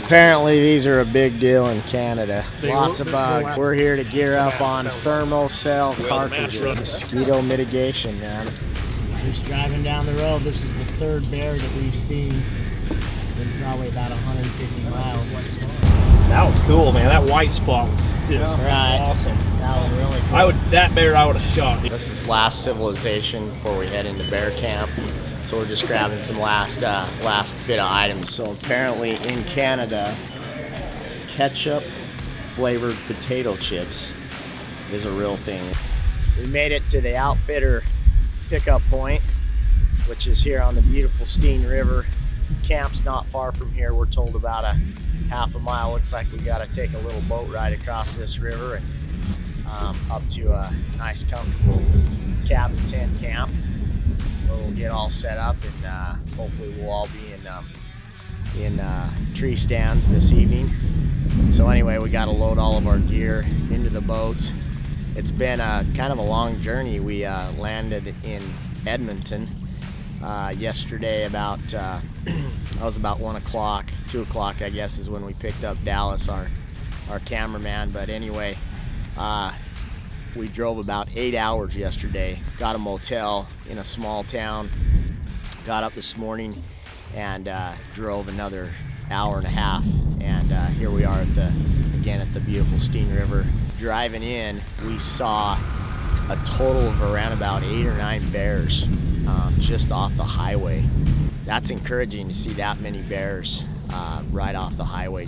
Apparently these are a big deal in Canada. Lots of bugs. We're here to gear up on thermocell cartridges. Mosquito mitigation, man. Just driving down the road, this is the third bear that we've seen in probably about 150 miles. That was cool, man. That white spot was just awesome. That was really cool. That bear I would have shot. This is last civilization before we head into bear camp. So we're just grabbing some last bit of items. So apparently in Canada, ketchup flavored potato chips is a real thing. We made it to the outfitter pickup point, which is here on the beautiful Steen River. Camp's not far from here. We're told about a half a mile. Looks like we got to take a little boat ride across this river and up to a nice comfortable cabin tent camp where we'll get all set up, and hopefully we'll all be in tree stands this evening. So anyway, we got to load all of our gear into the boats. It's been kind of a long journey. We landed in Edmonton yesterday about that was about 1 o'clock, 2 o'clock I guess is when we picked up Dallas, our cameraman. But anyway, we drove about 8 hours yesterday, got a motel in a small town, got up this morning and drove another hour and a half, and here we are again at the beautiful Steen River. Driving in, we saw a total of around about 8 or 9 bears just off the highway. That's encouraging to see that many bears right off the highway.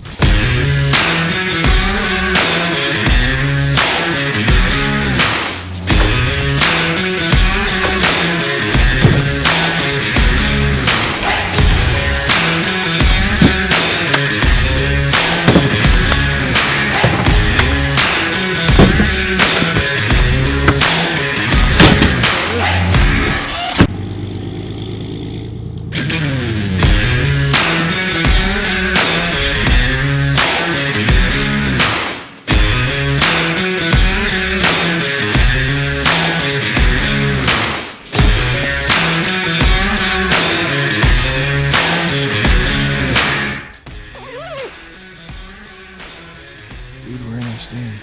Dude, we're in our stand.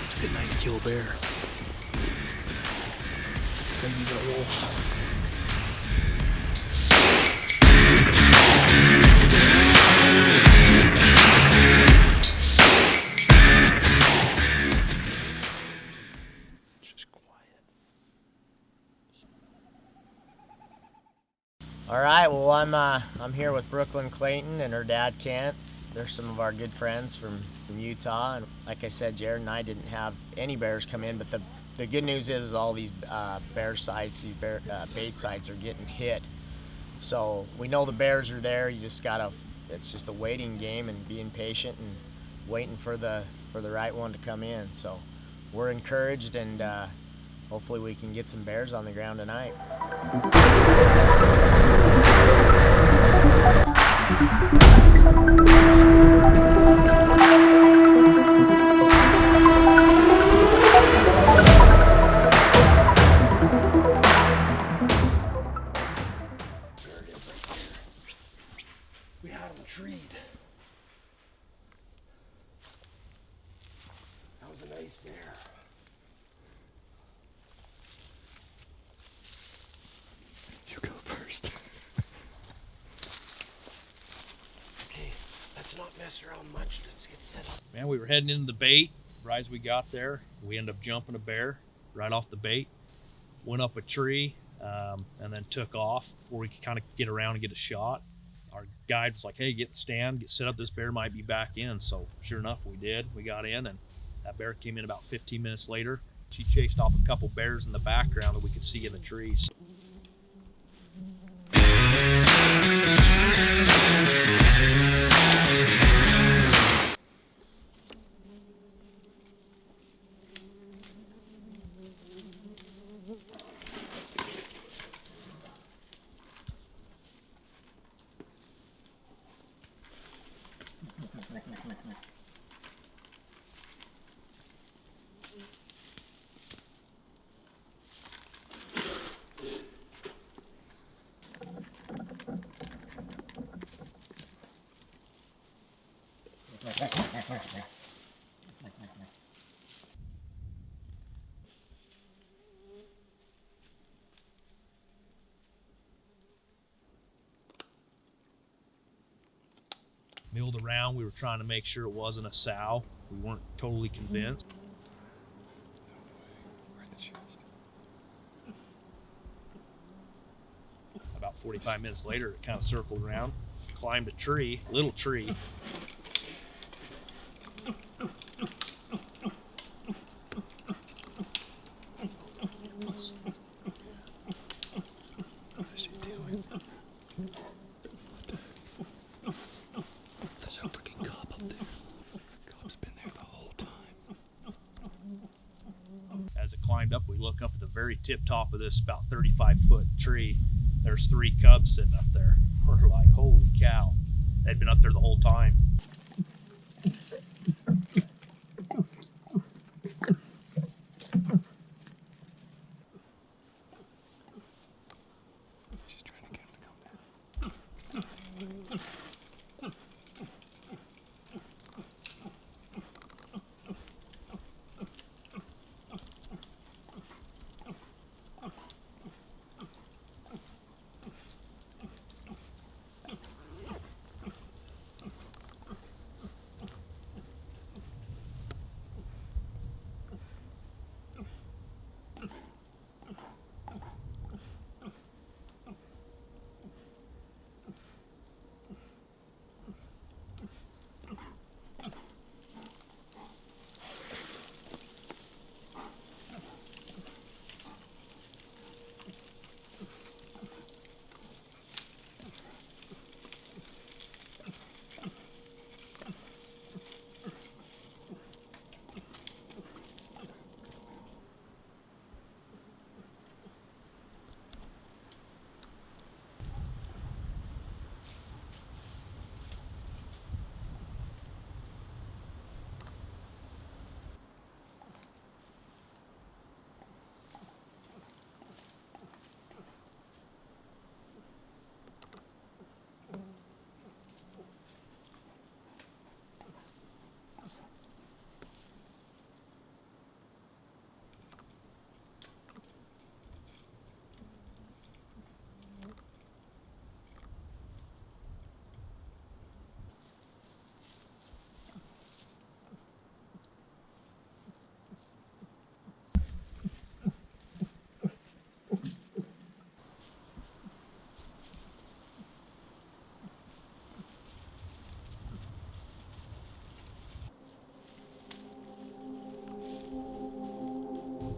It's a good night to kill a bear. Maybe even a wolf. Just quiet. All right, well I'm here with Brooklyn Clayton and her dad Kent. They're some of our good friends from Utah, and like I said, Jared and I didn't have any bears come in, but the good news is all these bear sites, these bait sites are getting hit. So we know the bears are there. You just it's just a waiting game and being patient and waiting for the right one to come in. So we're encouraged, and hopefully we can get some bears on the ground tonight. We had him treed. That was a nice bear. You go first. Okay, let's not mess around much. Let's get set up. Man, we were heading into the bait. Right as we got there, we ended up jumping a bear right off the bait. Went up a tree and then took off before we could kind of get around and get a shot. Our guide was like, hey, get in the stand, get set up. This bear might be back in. So sure enough, we did. We got in, and that bear came in about 15 minutes later. She chased off a couple bears in the background that we could see in the trees. Milled around. We were trying to make sure it wasn't a sow. We weren't totally convinced. About 45 minutes later, it kind of circled around, climbed a tree, little tree. There's a freaking cop up there. Cop's been there the whole time. As it climbed up, we look up at the very tip top of this about 35-foot tree. There's 3 cubs sitting up there. We're like, holy cow. They'd been up there the whole time. She's trying to get him to come down.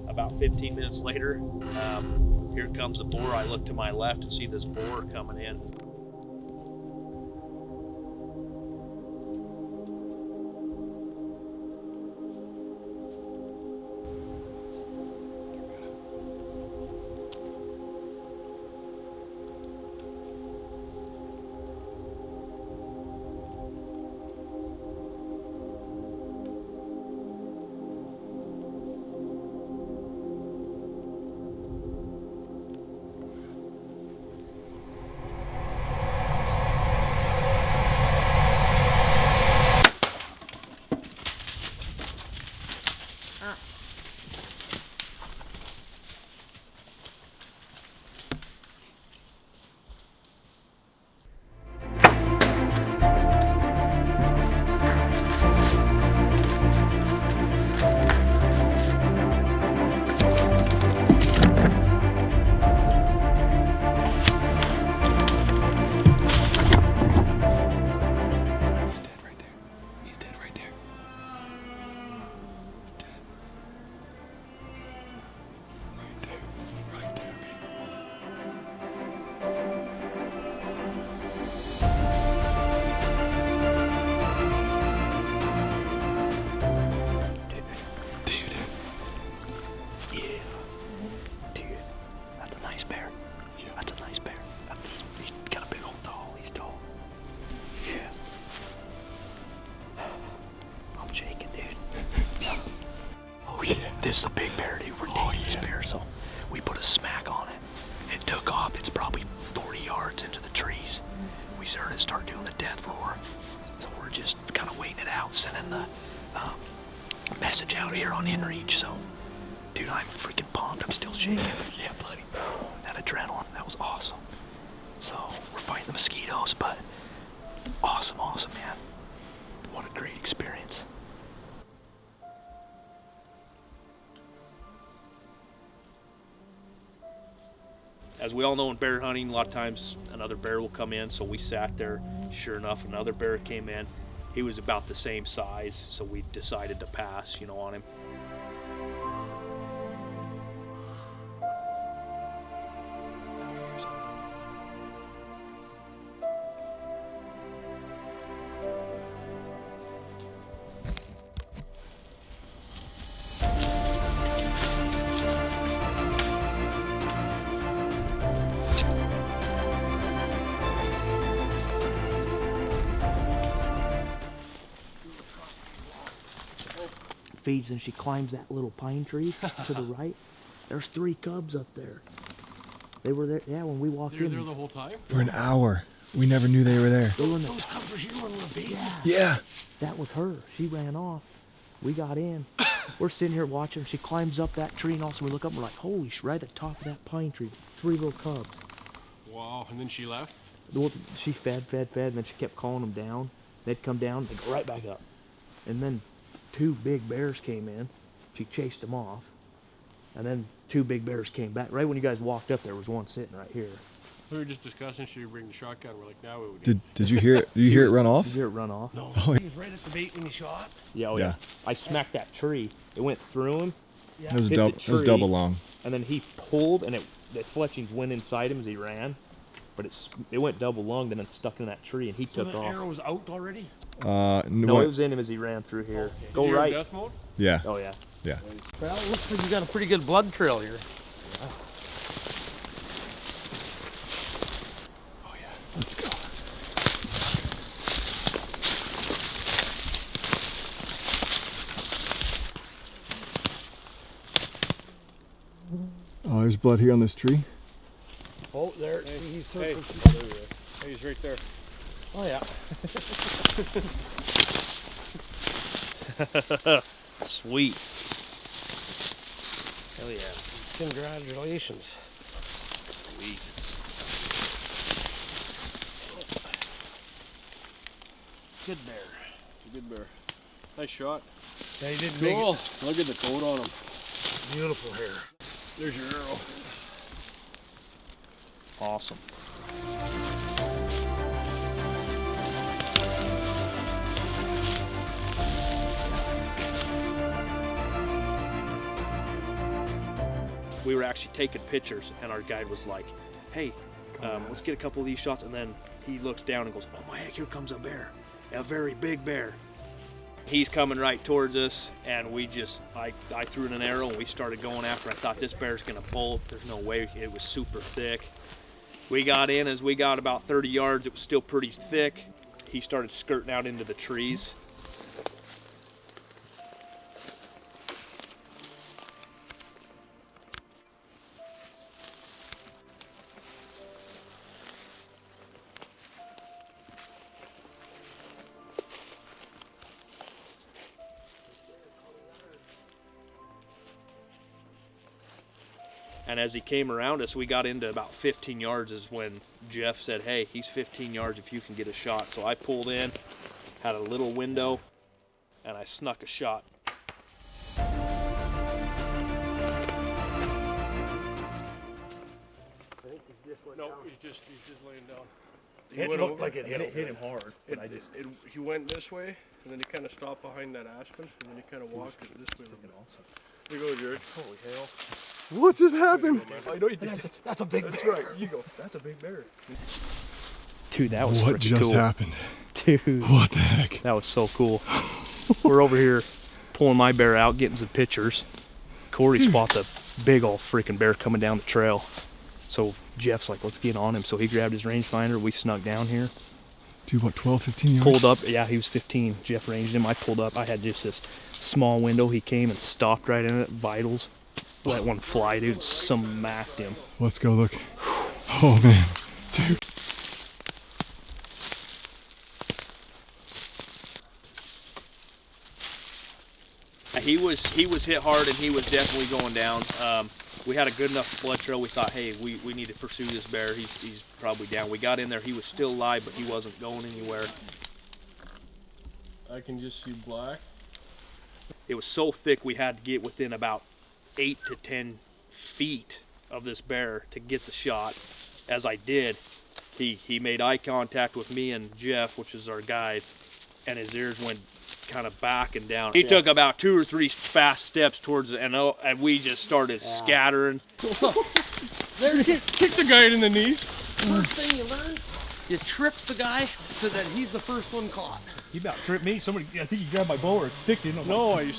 About 15 minutes later, here comes the boar. I look to my left and see this boar coming in. This is a big bear, dude. We're taking this bear, so we put a smack on it. It took off. It's probably 40 yards into the trees. We heard it start doing the death roar. So we're we're just kind of waiting it out, sending the message out here on InReach. So, dude, I'm freaking pumped. I'm still shaking. Yeah, buddy. That adrenaline, that was awesome. So, we're fighting the mosquitoes, but awesome, man. What a great experience. As we all know in bear hunting, a lot of times another bear will come in, so we sat there. Sure enough, another bear came in. He was about the same size, so we decided to pass, on him. Feeds and she climbs that little pine tree to the right. There's 3 cubs up there. They were there, yeah, when we walked in. They were there the whole time? For an hour. We never knew they were there. They were in the, Those cubs were here when we were babies. Yeah. that was her. She ran off. We got in. We're sitting here watching. She climbs up that tree, and all of a sudden we look up and we're like, holy sh! Right at the top of that pine tree, 3 little cubs. Wow, and then she left? Well, she fed, and then she kept calling them down. They'd come down, they'd go right back up. And then 2 big bears came in. She chased them off. And then 2 big bears came back. Right when you guys walked up, there was one sitting right here. We were just discussing, should we bring the shotgun? We're like, now we would. Did you hear it? Did you hear it run off? Did you hear it run off? No. Oh, He was right at the bait when he shot. Yeah, Yeah. I smacked that tree. It went through him. It was Hit double. the It was tree. double long. And then he pulled, and the fletchings went inside him as he ran. But it went double lunged and then stuck in that tree, and he So took the off. arrow was out already? No, what? it was in him as he ran through here. Did Go you hear right. death mode? Yeah. Oh yeah. Yeah. Well, it looks like you got a pretty good blood trail here. Oh yeah. Let's go. Oh, there's blood here on this tree. Oh, there. See, he's circling. Hey, he's right there. Oh yeah. Sweet. Hell yeah. Congratulations. Sweet. Good bear. It's a good bear. Nice shot. Yeah, he did Cool. Look at the coat on him. Beautiful hair. There's your arrow. Awesome. We were actually taking pictures, and our guide was like, hey, let's get a couple of these shots. And then he looks down and goes, oh my heck, here comes a bear, a very big bear. He's coming right towards us, and I threw in an arrow and we started going after. I thought this bear's gonna bolt. There's no way. It was super thick. We got in. As we got about 30 yards, it was still pretty thick. He started skirting out into the trees. And as he came around us, we got into about 15 yards is when Jeff said, hey, he's 15 yards if you can get a shot. So I pulled in, had a little window, and I snuck a shot. I think he's just went down. He's just laying down. He It went looked over. like it hit him hard. But He went this way, and then he kind of stopped behind that aspen, and then he kind of walked this way. Here you go, Jared. Holy hell. What just happened? I know you did. That's a big bear. That's right. You go. That's a big bear. Dude, that was What freaking just cool. happened? Dude, What the heck? That was so cool. We're over here pulling my bear out, getting some pictures. Corey spots a big old freaking bear coming down the trail. So Jeff's like, let's get on him. So he grabbed his rangefinder. We snuck down here. Dude, what, 12, 15 yards? Pulled up. Yeah, he was 15. Jeff ranged him. I pulled up. I had just this small window. He came and stopped right in it. Vitals. Let one fly, dude. Smacked him. Let's go look. Oh, man. Dude. he was hit hard, and he was definitely going down. We had a good enough blood trail. We thought, hey, we need to pursue this bear. He's probably down. We got in there. He was still alive, but he wasn't going anywhere. I can just see black. It was so thick we had to get within about 8 to 10 feet of this bear to get the shot. As I did, he made eye contact with me and Jeff, which is our guide, and his ears went kind of back and down. He took about 2 or 3 fast steps towards it, and we just started scattering. There, kick the guy in the knees. First thing you learn, you trip the guy so that he's the first one caught. You about tripped me. Somebody, I think you grabbed my bow or it sticked in. No, it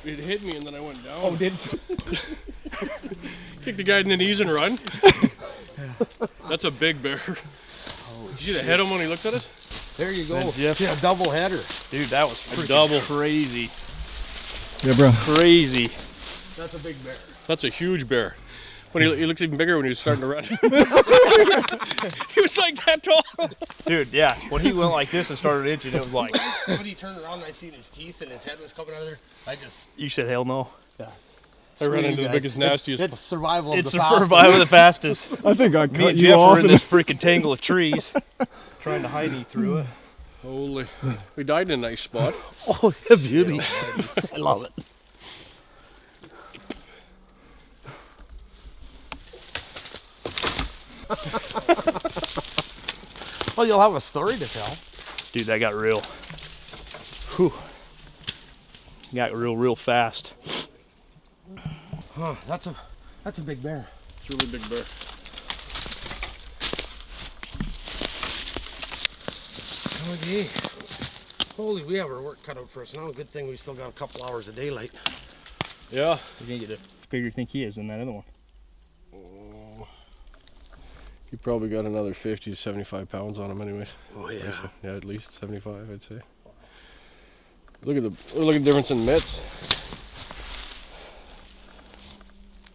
hit me and then I went down. Oh, did Kick the guy in the knees and run. That's a big bear. Did you see the head on him when he looked at us? There you go. Yeah, a double header. Dude, that was freaking crazy. Yeah, bro. Crazy. That's a big bear. That's a huge bear. When he looked even bigger when he was starting to run. He was like that tall. Dude, yeah. When he went like this and started itching, it was like. When he turned around and I seen his teeth and his head was coming out of there, You said hell no. I ran into the biggest, nastiest. It's survival of It's the the fastest. survival of the fastest. I think I Me cut and you Jeff off. were in this freaking tangle of trees, trying to hide you through it. Holy. We died in a nice spot. Oh, yeah, beauty. I love it. Well, you'll have a story to tell. Dude, that got real. Whew. Got real fast. Huh, that's a big bear. It's a really big bear. Okay. Holy, we have our work cut out for us now. Good thing we still got a couple hours of daylight. Yeah. You think it bigger you think he is than that other one? He probably got another 50 to 75 pounds on him anyways. Oh yeah. Yeah, at least 75, I'd say. Look at the difference in mitts.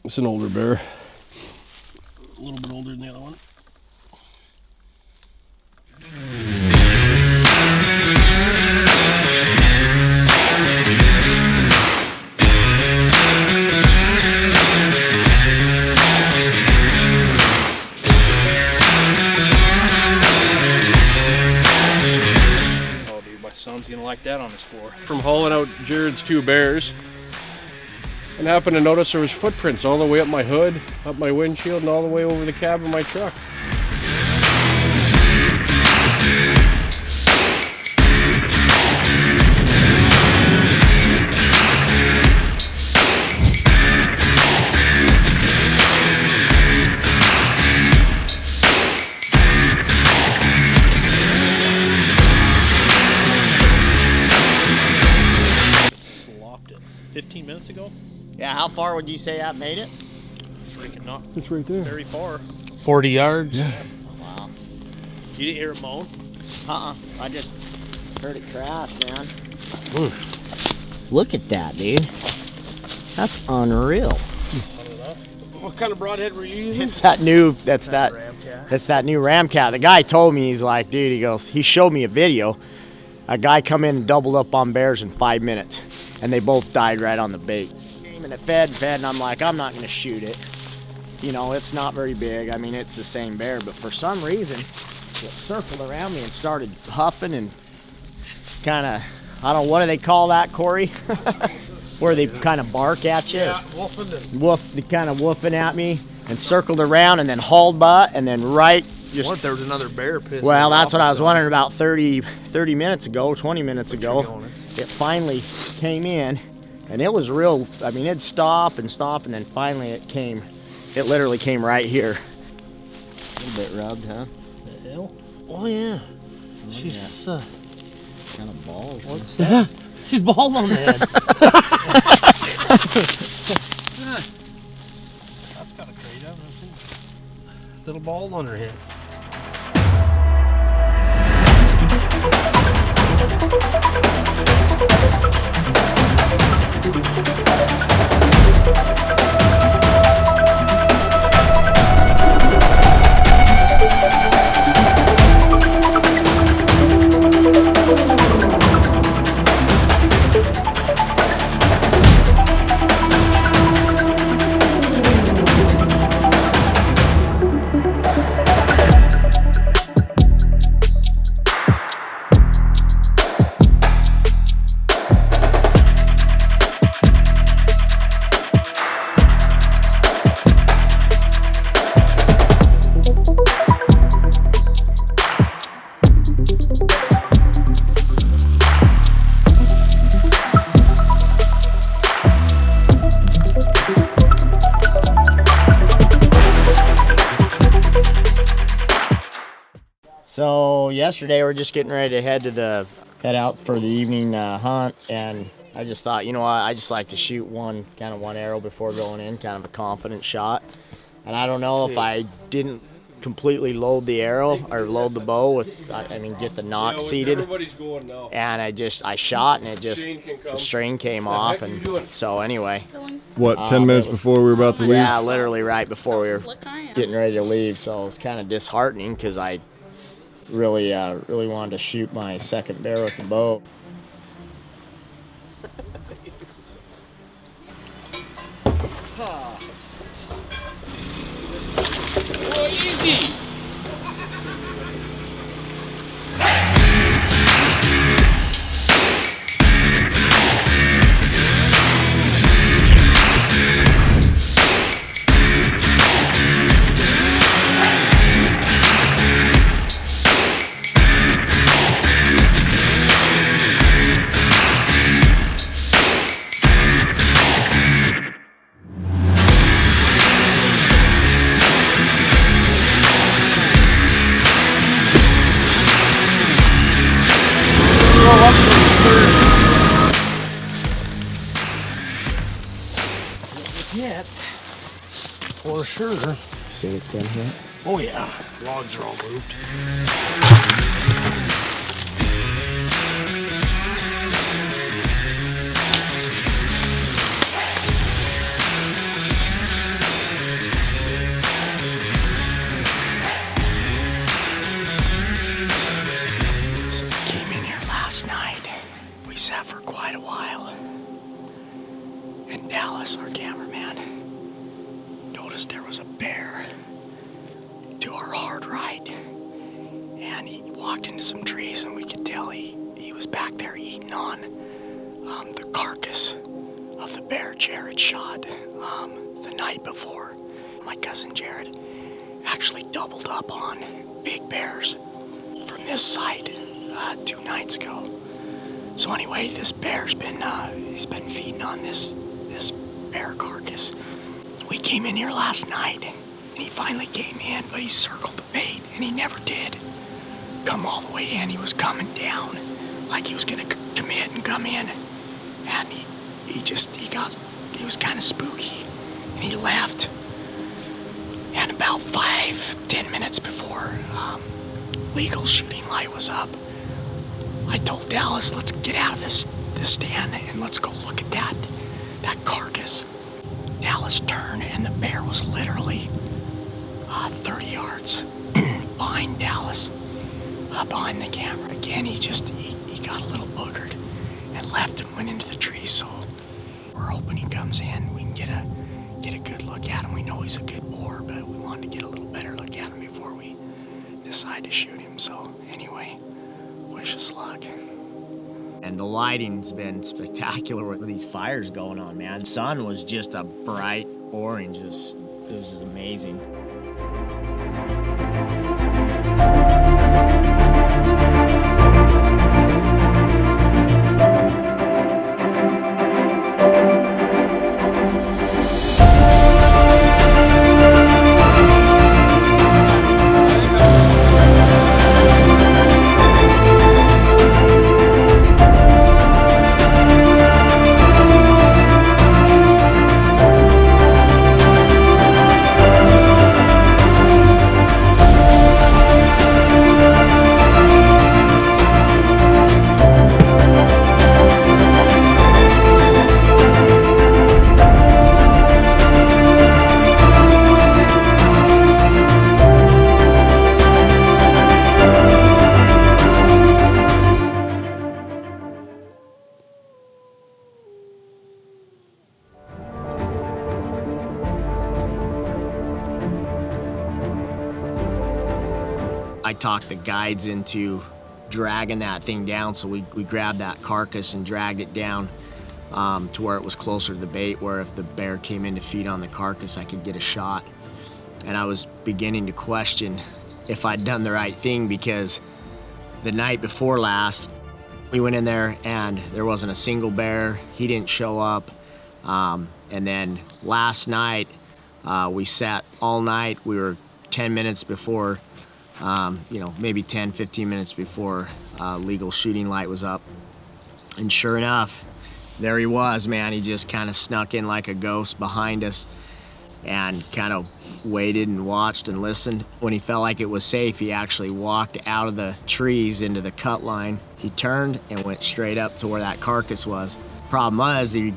It's an older bear. A little bit older than the other one. Oh, dude, my son's gonna like that on his floor. From hauling out Jared's 2 bears, and happened to notice there was footprints all the way up my hood, up my windshield, and all the way over the cab of my truck. Slopped it. 15 minutes ago? Yeah, how far would you say that made it? Freaking not It's right there. very far. 40 yards. Yeah. Wow. You didn't hear it moan? I just heard it crash, man. Look at that, dude. That's unreal. What kind of broadhead were you using? It's that new, that's that new Ramcat. The guy told me, he's like, dude, he goes, he showed me a video. A guy come in and doubled up on bears in 5 minutes, and they both died right on the bait. And it fed, and I'm like, I'm not gonna shoot it. You know, it's not very big. I mean, it's the same bear, but for some reason, it circled around me and started huffing and kind of, I don't know, what do they call that, Corey? Where they kind of bark at you. Yeah, wolfing and They kind of woofing at me and circled around and then hauled butt and then right just. What if there was another bear pissed? Well, that's what I was wondering about 30 minutes ago, 20 minutes ago. It finally came in and it was real. I mean, it'd stop and then finally it literally came right here. A little bit rubbed, huh? The hell? oh yeah. Look She's at kind of balls. what's that? She's bald on the head. That's kind of crazy. I've never seen that. Little bald on her head. So yesterday we're just getting ready to head out for the evening hunt, and I just thought, you know what, I just like to shoot one arrow before going in, kind of a confident shot. And I don't know if I didn't completely load the arrow or load the bow with, get the knot seated. Everybody's going now. And I shot, and the string came off, and so anyway. What, 10 minutes before we were about to leave? Yeah, literally right before we were getting ready to leave. So it's kind of disheartening because I really wanted to shoot my second bear with the bow. Easy. Yet, for sure. See, it's been hit. Oh yeah, logs are all moved. So we came in here last night. We sat for quite a while. And Dallas, our cameraman, noticed there was a bear to our hard right. And he walked into some trees, and we could tell he was back there eating on the carcass of the bear Jared shot the night before. My cousin Jared actually doubled up on big bears from this site 2 nights ago. So anyway, this bear's been he's been feeding on this bear carcass. We came in here last night, and he finally came in, but he circled the bait, and he never did come all the way in. He was coming down like he was gonna commit and come in, and he was kind of spooky, and he left. And about 5-10 minutes before legal shooting light was up, I told Dallas, let's get out of this stand and let's go look at that carcass. Dallas turned, and the bear was literally 30 yards behind Dallas, behind the camera. Again, he got a little boogered and left and went into the trees. So we're hoping he comes in. We can get a good look at him. We know he's a good boar, but we wanted to get a little better look at him before we decide to shoot him. So anyway, wish us luck. And the lighting's been spectacular with these fires going on, man. The sun was just a bright orange. It was just amazing. I talked the guides into dragging that thing down, so we grabbed that carcass and dragged it down to where it was closer to the bait, where if the bear came in to feed on the carcass, I could get a shot. And I was beginning to question if I'd done the right thing, because the night before last, we went in there and there wasn't a single bear. He didn't show up. And then last night, we sat all night. We were 10 minutes before you know, maybe 10, 15 minutes before legal shooting light was up. And sure enough, there he was, man. He just kind of snuck in like a ghost behind us and kind of waited and watched and listened. When he felt like it was safe, he actually walked out of the trees into the cut line. He turned and went straight up to where that carcass was. Problem was, he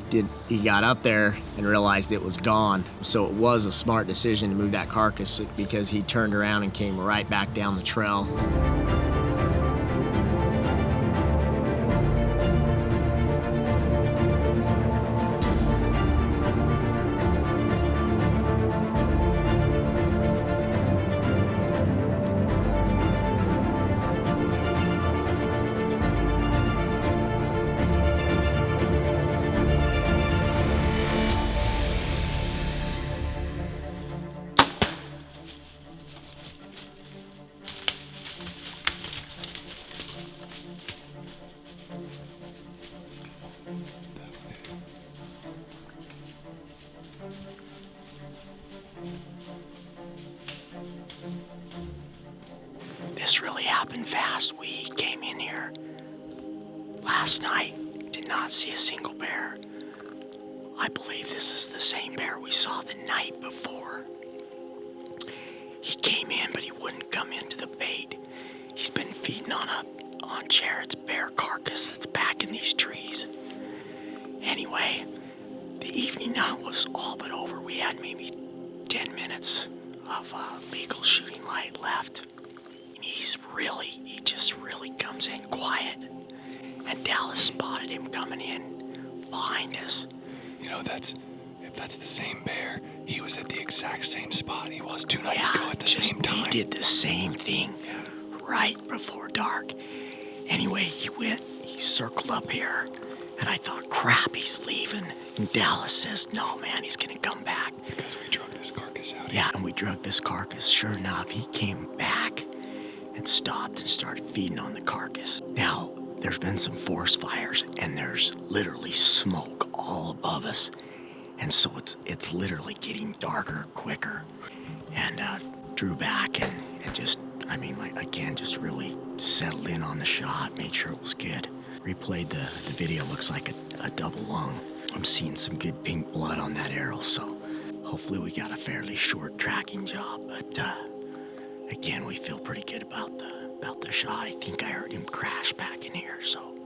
got up there and realized it was gone. So it was a smart decision to move that carcass, because he turned around and came right back down the trail. This really happened fast. We came in here last night, did not see a single bear. I believe this is the same bear we saw the night before. He came in, but he wouldn't come into the bait. He's been feeding on Jared's bear carcass that's back in these trees. Anyway, the evening now was all but over. We had maybe 10 minutes of legal shooting light left. He just really comes in quiet. And Dallas spotted him coming in behind us. You know, if that's the same bear, he was at the exact same spot he was 2 nights ago at the same time. He did the same thing right before dark. Anyway, he circled up here, and I thought, crap, he's leaving. And Dallas says, no, man, he's gonna come back. Because we drug this carcass out. Yeah, and we drug this carcass. Sure enough, he came back and stopped and started feeding on the carcass. Now, there's been some forest fires, and there's literally smoke all above us. And so it's literally getting darker quicker. And drew back and just, I mean, like, again, just really settled in on the shot, made sure it was good. Replayed the video, looks like a double lung. I'm seeing some good pink blood on that arrow, so hopefully we got a fairly short tracking job. But again, we feel pretty good about the shot. I think I heard him crash back in here, so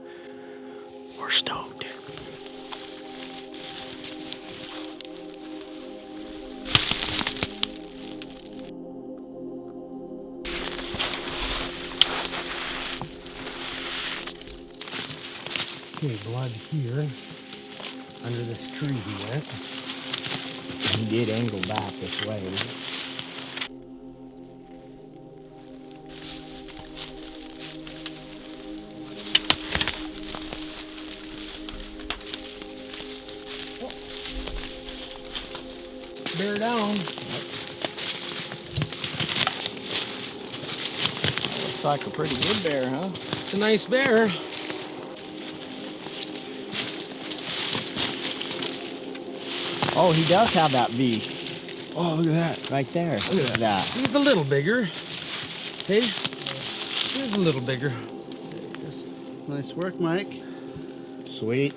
we're stoked. Okay, blood here. Under this tree he went. He did angle back this way. Bear down. Looks like a pretty good bear, huh? It's a nice bear. Oh, he does have that V Oh, look at that. right there. Look at that. He's a little bigger. Hey, he's a little bigger. Nice work, Mike. Sweet.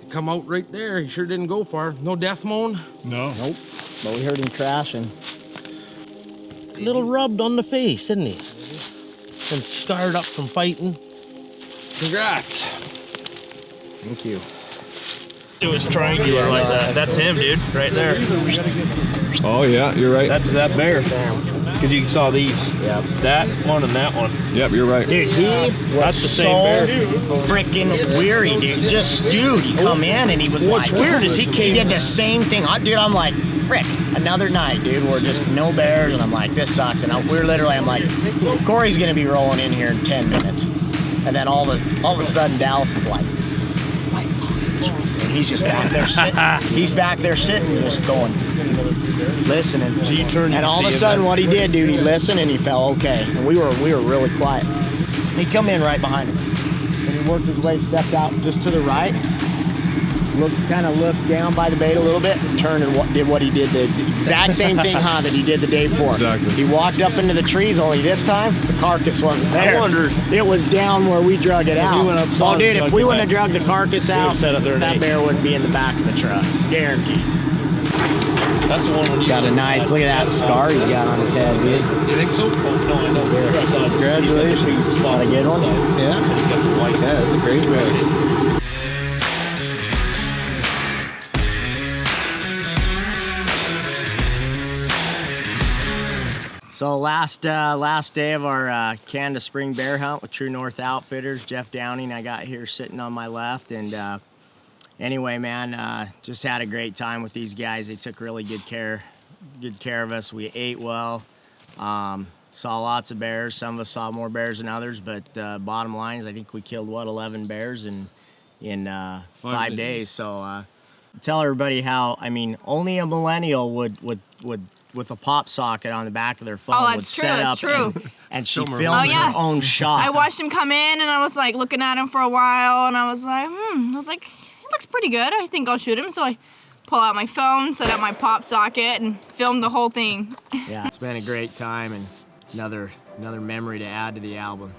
Come out right there. He sure didn't go far. No death moan. No. Nope. But we heard him crashing. A little rubbed on the face, isn't he? And scarred up from fighting. Congrats. Thank you. It was triangular like that. That's him, dude, right there. Oh yeah, you're right. That's that bear. Because you saw these. Yep. That one and that one. Yep, you're right. Dude, he was That's the so same bear. freaking weary, dude. Just, dude, he come in and he was What's like, weird is he did the same thing. Dude, I'm like, frick, another night, dude. We're just no bears, and I'm like, this sucks. And I'm like, Corey's gonna be rolling in here in 10 minutes. And then all of a sudden, Dallas is like, and he's just back there sitting. He's back there sitting, just going, listening. And all of a sudden, what he did, dude, he listened and he felt okay. And we were really quiet. He come in right behind us, and he worked his way, stepped out just to the right, kind of looked down by the bait a little bit, turned and did what he did, the exact same thing, huh, that he did the day before. Exactly. He walked up into the trees, only this time, the carcass wasn't there. I wondered. It was down where we drug it out. went up, Oh, saw it, dude, if drugged we it wouldn't have back. drugged the carcass out, set up there and that ate. bear wouldn't be in the back of the truck. Guaranteed. That's the one. Got a nice, look at that scar he's got on his head, dude. You think so? Oh, no, I know. Congratulations. Got a good one? Yeah. Yeah, that's a great bear. So last day of our Canada spring bear hunt with True North Outfitters, Jeff Downing, I got here sitting on my left, and anyway, man, just had a great time with these guys. They took really good care of us. We ate well, saw lots of bears. Some of us saw more bears than others, but bottom line is I think we killed 11 bears in 5 days. So tell everybody how, I mean, only a millennial would with a pop socket on the back of their phone would that's true, set that's up true. and she filmed Oh, yeah. her own shot. I watched him come in and I was like looking at him for a while and I was like, he looks pretty good. I think I'll shoot him. So I pull out my phone, set up my pop socket and filmed the whole thing. Yeah, it's been a great time and another memory to add to the album.